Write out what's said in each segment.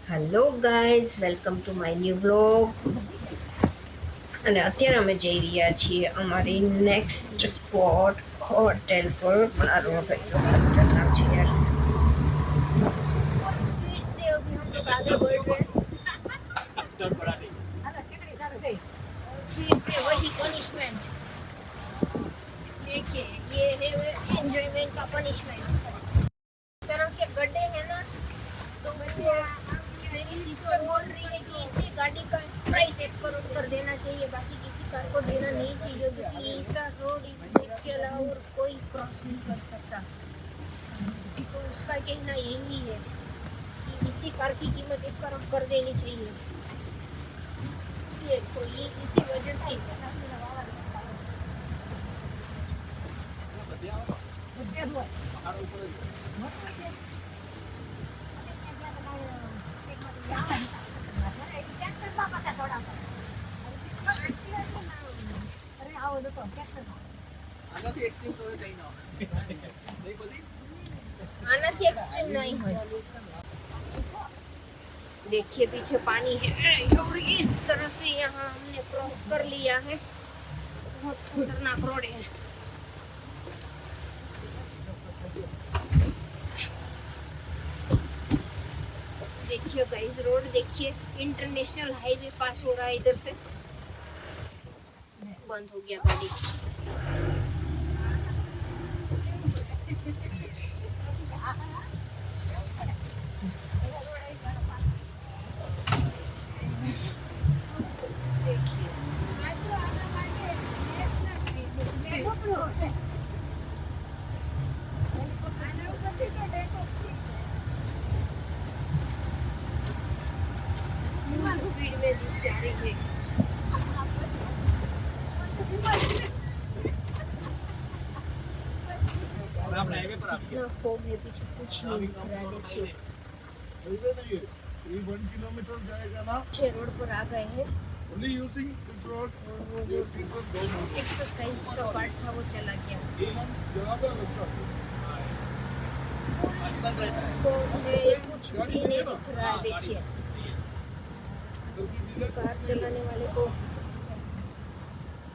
Hello guys, welcome to my new vlog. અને અત્યારે અમે જઈ રહ્યા છીએ અમારી નેક્સ્ટ સ્પોટ હોટેલ પર. પણ આ રોડ એટલો ખતરનાક છે યાર. स्पीड से अभी हम लोग आगे बढ़ रहे हैं। फिर से वही पनिशमेंट। देखिए, ये है एंजॉयमेंट का पनिशमेंट। तरह के गड्ढे हैं ना, तो मेरी सिस्टर बोल रही है कि इसी गाड़ी का प्राइस 1 करोड़ कर देना चाहिए, बाकी किसी कार को देना नहीं चाहिए, क्योंकि ऐसा रोड इसके अलावा और कोई क्रॉस नहीं कर सकता। तो उसका कहना यही है कि इसी कार की कीमत 1 करोड़ कर देनी चाहिए। ये तो ये इसी वजह से आनाથી एक्सट्रीम नहीं है। देखिए पीछे पानी है और इस तरह से यहाँ हमने क्रॉस कर लिया है। बहुत खतरनाक रोड है। देखिए गाइस, रोड देखिए, इंटरनेशनल हाईवे पास हो रहा है इधर से। बंद हो गया गाड़ी। स्पीड में जीप जा रही है। इतना फॉग है, पीछे कुछ नहीं दिख रहा। देखिए 1 किलोमीटर जाएगा ना। 6 रोड पर आ गए हैं। Only using this road. और वो जो एक्सरसाइज का पार्ट था वो चला गया। ज्यादा लगता है। तो हमें कुछ भी नहीं दिख रहा है। देखिए कार चलाने वाले को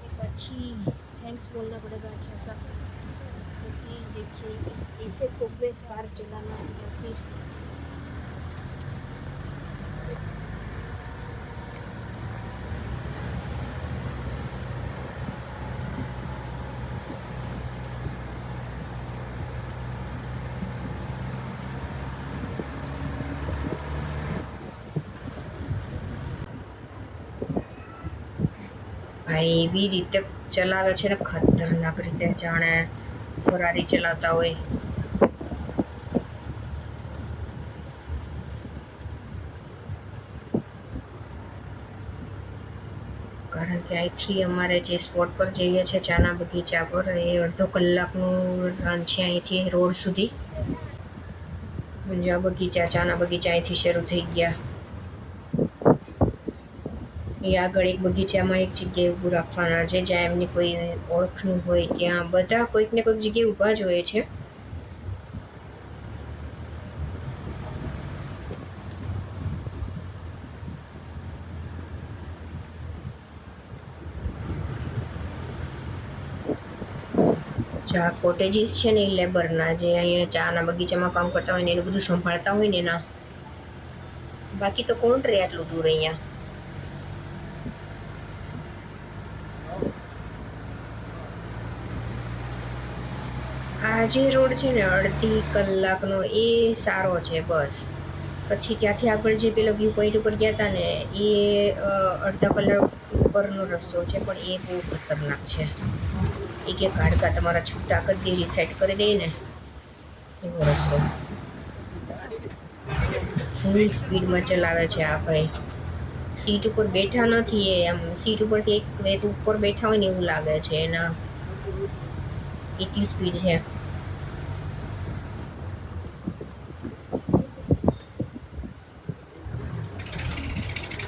एक अच्छी थैंक्स बोलना पड़ेगा, अच्छा सा, क्योंकि देखिए इस ऐसे फॉग में कार चलाना या फिर ભાઈ એવી રીતે ચલાવે છે ને, ખતરનાક રીતે, જાણે ફરારી ચલાવતા હોય। કારણ કે અહીંથી અમારે જે સ્પોટ પર જઈએ છે ચાના બગીચા પર, એ અડધો કલાકનું રન છે અહીંથી રોડ સુધી। જો બગીચા, ચાના બગીચા અહીંથી શરૂ થઈ ગયા। એ આગળ એક બગીચામાં એક જગ્યાએ ઊભું રાખવાના છે, જ્યાં એમની કોઈ ઓળખનું હોય ત્યાં બધા કોઈક ને કોઈક જગ્યાએ ઊભા જ હોય છે। જે આ કોટેજીસ છે ને, એ લેબરના, જે અહીંયા ચાના બગીચામાં કામ કરતા હોય ને એનું બધું સંભાળતા હોય ને એના। બાકી તો કોણ રહે આટલું દૂર અહીંયા। આ જે રોડ છે ને અડધી કલાકનો, એ સારો છે બસ। પછી ત્યાંથી આગળ જે પેલો વ્યૂ પોઈન્ટ ઉપર ગયા હતા ને, એ અડધા કલાક ઉપરનો રસ્તો છે, પણ એ બહુ ખતરનાક છે। એક એક હાડકા તમારા છૂટા કરી દે, રીસેટ કરી દે ને એવો રસ્તો। ફૂલ સ્પીડમાં ચલાવે છે આ ભાઈ। સીટ ઉપર બેઠા નથી એ, આમ સીટ ઉપરથી એક ઉપર બેઠા હોય ને એવું લાગે છે એના, એટલી સ્પીડ છે।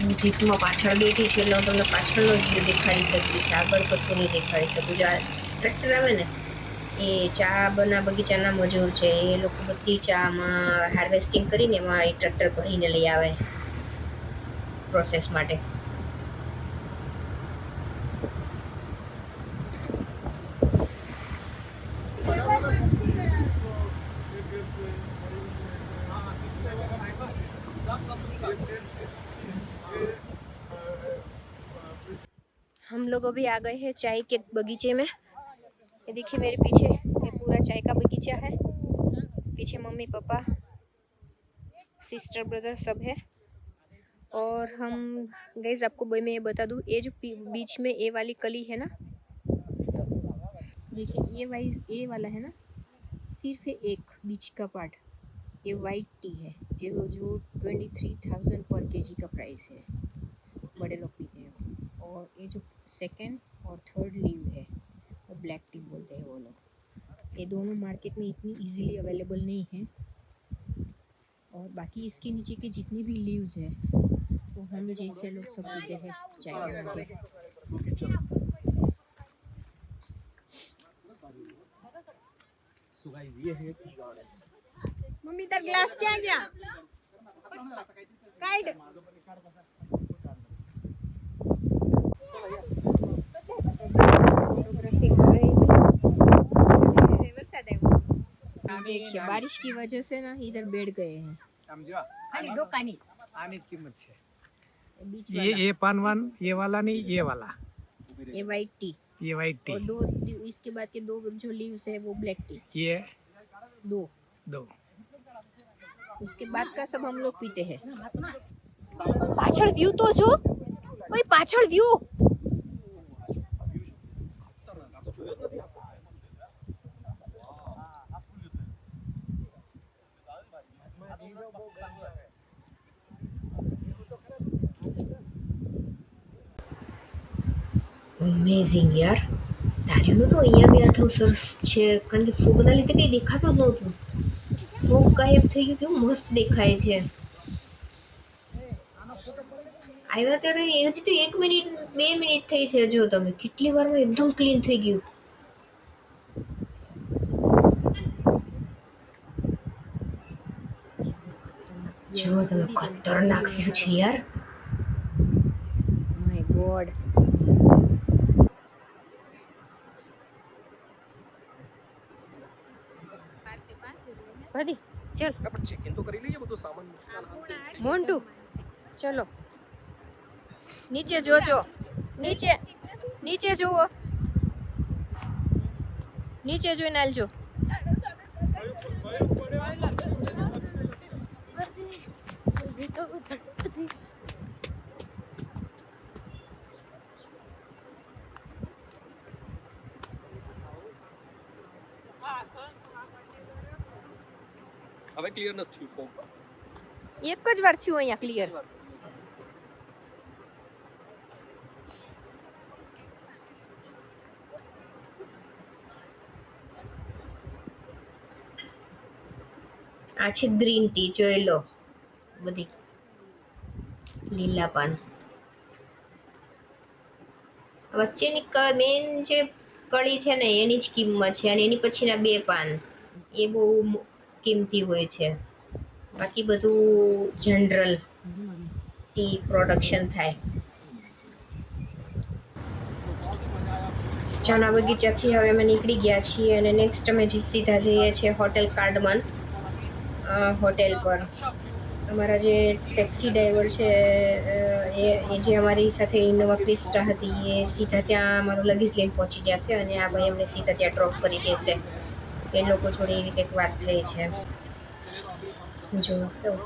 હું જીપમાં પાછળ બેઠી છું એટલે હું તમને પાછળનો જ વ્યૂ દેખાડી શકીશ, આગળ કશું નહીં દેખાડી શકું। જો આ ટ્રેક્ટર આવે ને એ ચા બગીચાના મજૂર છે, એ લોકો બધી ચામાં હાર્વેસ્ટિંગ કરીને એમાં એ ટ્રેક્ટર ભરીને લઈ આવે પ્રોસેસ માટે. हम लोग अभी आ गए हैं चाय के बगीचे में. ये देखिए मेरे पीछे ये पूरा चाय का बगीचा है. पीछे मम्मी पापा सिस्टर ब्रदर सब है. और हम गाइस आपको मैं ये बता दूं, ये जो बीच में ये वाली कली है ना, देखिए ये वाला है ना, सिर्फ एक बीच का पार्ट ये वाइट टी है जो 23,000 पर केजी का प्राइस है, बड़े लोग पीते हैं. और ये जो सेकंड और थर्ड लीव है वो ब्लैक टी बोलते हैं वो लोग. ये दोनों मार्केट में इतनी इजीली अवेलेबल नहीं है. और बाकी इसके नीचे के जितने भी लीव्स हैं वो हम जैसे लोग सब पीते हैं चाय बना के. सो गाइस ये है टी गार्डन. मम्मी तर ग्लास क्या गया काट फोटोग्राफी कर रही थी. देखिए बारिश की वजह से ना इधर बैठ गए हैं. समझो आणि डोकानी आने की कीमत है. बीच ये पान वन ये वाला नहीं ये वाला ये वाइट टी ये वाइट टी और दो इसके बाद के दो जो लीव्स है वो ब्लैक टी. ये दो दो. उसके बाद का सब हम लोग पीते हैं. पाछળ व्यू तो जो ओए पाछળ व्यू. અમેઝિંગ યાર, ધાર્યું તો અહીંયા બી આટલું સરસ છે, કારણ કે ફોગના લીધે કંઈ દેખાતું જ નહોતું. ફોગ ગાયબ થઈ ગયું, કેવું મસ્ત દેખાય છે. આવ્યા ત્યારે હજી તો 1 મિનિટ 2 મિનિટ થઈ છે. જો તમે કેટલી વારમાં એકદમ ક્લીન થઈ ગયું. જો તમે ખતરનાક વ્યૂ છે યાર. My God. બધી ચલ ચેક ઇન તો કરી લઈએ બધું સામાન. મોન્ટુ ચલો નીચે જોજો. નીચે જુઓ, નીચે જોઈને હાલજો. હવે ક્લિયર નથી થયું ફોર્મ. એક જ વાર થયું અહીંયા ક્લિયર. આ છે ગ્રીન ટી, જોઈ લો. બધી લીલા પાન. વચ્ચેની મેન જે કળી છે ને એની જ કિંમત છે, અને એની પછીના 2 પાન એ બહુ કિંમતી હોય છે. બાકી બધું જનરલ ટી પ્રોડક્શન થાય. ચાના બગીચાથી હવે અમે નીકળી ગયા છીએ અને નેક્સ્ટ અમે સીધા જઈએ છીએ હોટેલ કાર્ડમન હોટેલ પર. અમારા જે ટેક્સી ડ્રાઈવર છે એ જે અમારી સાથે ઇનોવા ક્રિસ્ટા હતી એ સીધા ત્યાં અમારું લગેજ લઈને પહોંચી જશે અને આ ભાઈ અમને સીધા ત્યાં ડ્રોપ કરી દેશે. એ લોકો જોડે એવી કંઈક વાત થઈ છે. જો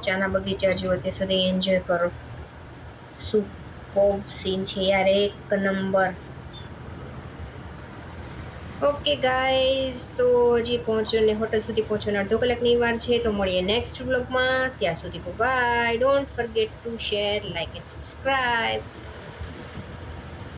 ચાના બગીચા જુઓ તે સુધી એન્જોય કરો. સુપર્બ સીન છે યાર, 1 નંબર. ઓકે ગાઈઝ, તો હજી પહોંચોને હોટલ સુધી પહોંચોને અડધો કલાકની વાર છે. તો મળીએ નેક્સ્ટ વ્લોગમાં. ત્યાં સુધી bye. Don't forget to share, like and subscribe.